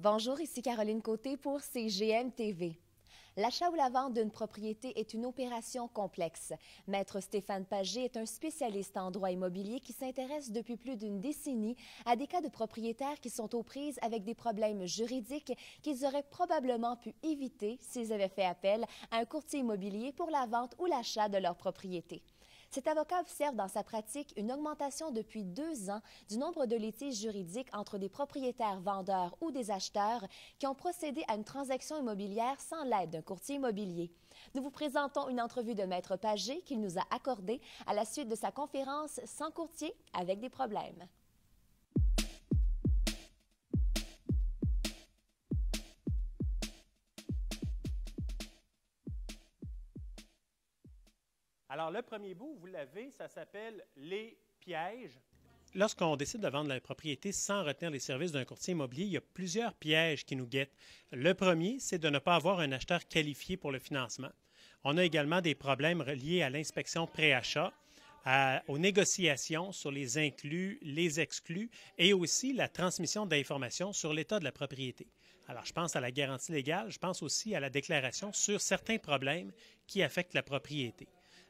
Bonjour, ici Caroline Côté pour CGM TV. L'achat ou la vente d'une propriété est une opération complexe. Maître Stéphane Pagé est un spécialiste en droit immobilier qui s'intéresse depuis plus d'une décennie à des cas de propriétaires qui sont aux prises avec des problèmes juridiques qu'ils auraient probablement pu éviter s'ils avaient fait appel à un courtier immobilier pour la vente ou l'achat de leur propriété. Cet avocat observe dans sa pratique une augmentation depuis 2 ans du nombre de litiges juridiques entre des propriétaires vendeurs ou des acheteurs qui ont procédé à une transaction immobilière sans l'aide d'un courtier immobilier. Nous vous présentons une entrevue de Maître Pagé qu'il nous a accordée à la suite de sa conférence « Sans courtier avec des problèmes ». Alors, le premier bout, vous l'avez, ça s'appelle les pièges. Lorsqu'on décide de vendre la propriété sans retenir les services d'un courtier immobilier, il y a plusieurs pièges qui nous guettent. Le premier, c'est de ne pas avoir un acheteur qualifié pour le financement. On a également des problèmes liés à l'inspection pré-achat, aux négociations sur les inclus, les exclus et aussi la transmission d'informations sur l'état de la propriété. Alors, je pense à la garantie légale, je pense aussi à la déclaration sur certains problèmes qui affectent la propriété.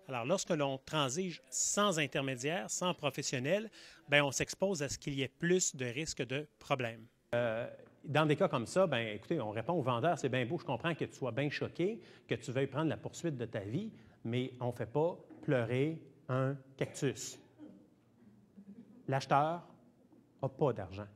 Alors, lorsque l'on transige sans intermédiaire, sans professionnel, bien, on s'expose à ce qu'il y ait plus de risques de problèmes. Dans des cas comme ça, bien, écoutez, on répond au vendeur, c'est bien beau, je comprends que tu sois bien choqué, que tu veuilles prendre la poursuite de ta vie, mais on ne fait pas pleurer un cactus. L'acheteur n'a pas d'argent.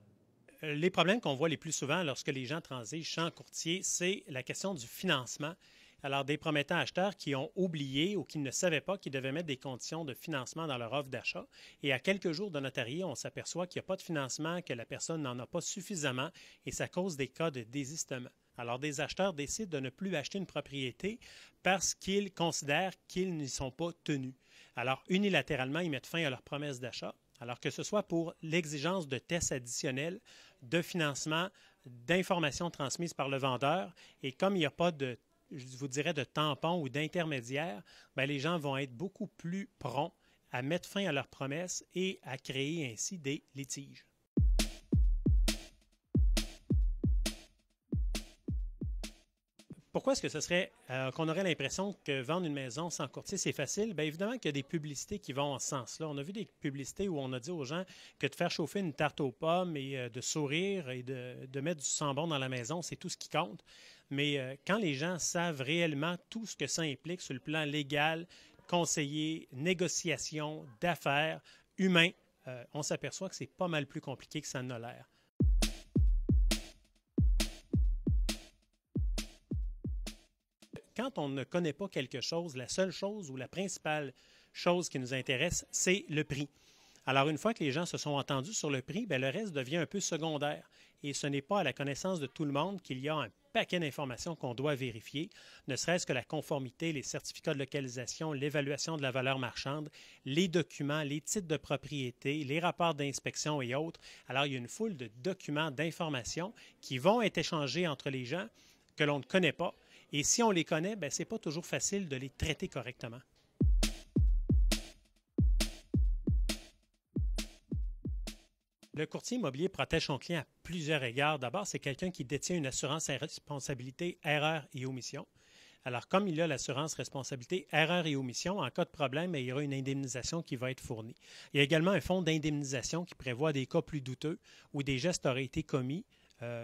Les problèmes qu'on voit les plus souvent lorsque les gens transigent sans courtier, c'est la question du financement. Alors, des promettants acheteurs qui ont oublié ou qui ne savaient pas qu'ils devaient mettre des conditions de financement dans leur offre d'achat. Et à quelques jours de notarié, on s'aperçoit qu'il n'y a pas de financement, que la personne n'en a pas suffisamment et ça cause des cas de désistement. Alors, des acheteurs décident de ne plus acheter une propriété parce qu'ils considèrent qu'ils n'y sont pas tenus. Alors, unilatéralement, ils mettent fin à leur promesse d'achat. Alors que ce soit pour l'exigence de tests additionnels, de financement, d'informations transmises par le vendeur, et comme il n'y a pas de je vous dirais, de tampons ou d'intermédiaires, bien, les gens vont être beaucoup plus prompts à mettre fin à leurs promesses et à créer ainsi des litiges. Pourquoi est-ce que ce serait qu'on aurait l'impression que vendre une maison sans courtier, c'est facile? Bien, évidemment qu'il y a des publicités qui vont en ce sens-là. On a vu des publicités où on a dit aux gens que de faire chauffer une tarte aux pommes et de sourire et de mettre du sambon dans la maison, c'est tout ce qui compte. Mais quand les gens savent réellement tout ce que ça implique sur le plan légal, conseiller, négociation, d'affaires, humain, on s'aperçoit que c'est pas mal plus compliqué que ça en a l'air. Quand on ne connaît pas quelque chose, la seule chose ou la principale chose qui nous intéresse, c'est le prix. Alors, une fois que les gens se sont entendus sur le prix, bien, le reste devient un peu secondaire. Et ce n'est pas à la connaissance de tout le monde qu'il y a un paquet d'informations qu'on doit vérifier, ne serait-ce que la conformité, les certificats de localisation, l'évaluation de la valeur marchande, les documents, les titres de propriété, les rapports d'inspection et autres. Alors, il y a une foule de documents, d'informations qui vont être échangés entre les gens que l'on ne connaît pas. Et si on les connaît, bien, ce n'est pas toujours facile de les traiter correctement. Le courtier immobilier protège son client à plusieurs égards. D'abord, c'est quelqu'un qui détient une assurance responsabilité erreur et omission. Alors, comme il a l'assurance responsabilité erreur et omission, en cas de problème, il y aura une indemnisation qui va être fournie. Il y a également un fonds d'indemnisation qui prévoit des cas plus douteux où des gestes auraient été commis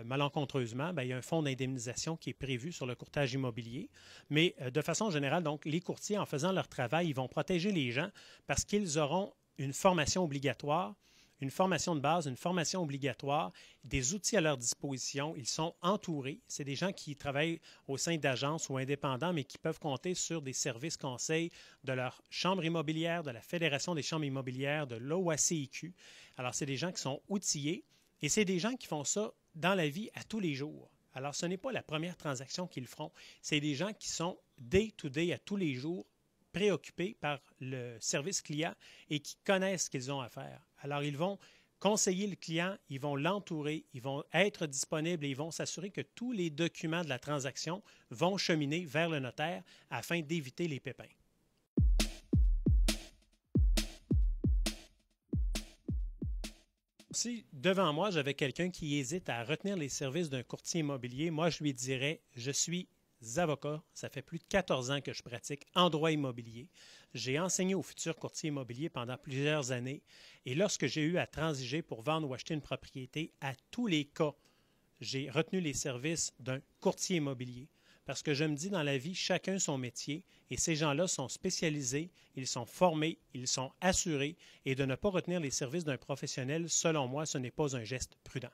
malencontreusement. Bien, il y a un fonds d'indemnisation qui est prévu sur le courtage immobilier. Mais de façon générale, donc, les courtiers, en faisant leur travail, ils vont protéger les gens parce qu'ils auront une formation obligatoire, une formation de base, une formation obligatoire, des outils à leur disposition. Ils sont entourés. C'est des gens qui travaillent au sein d'agences ou indépendants, mais qui peuvent compter sur des services conseils de leur chambre immobilière, de la Fédération des chambres immobilières, de l'OACIQ. Alors, c'est des gens qui sont outillés et c'est des gens qui font ça dans la vie à tous les jours. Alors, ce n'est pas la première transaction qu'ils feront. C'est des gens qui sont day-to-day, à tous les jours, préoccupés par le service client et qui connaissent ce qu'ils ont à faire. Alors, ils vont conseiller le client, ils vont l'entourer, ils vont être disponibles et ils vont s'assurer que tous les documents de la transaction vont cheminer vers le notaire afin d'éviter les pépins. Si devant moi, j'avais quelqu'un qui hésite à retenir les services d'un courtier immobilier, moi, je lui dirais, je suis avocat, ça fait plus de 14 ans que je pratique en droit immobilier. J'ai enseigné aux futurs courtiers immobiliers pendant plusieurs années et lorsque j'ai eu à transiger pour vendre ou acheter une propriété, à tous les cas, j'ai retenu les services d'un courtier immobilier. Parce que je me dis dans la vie, chacun son métier et ces gens-là sont spécialisés, ils sont formés, ils sont assurés et de ne pas retenir les services d'un professionnel, selon moi, ce n'est pas un geste prudent.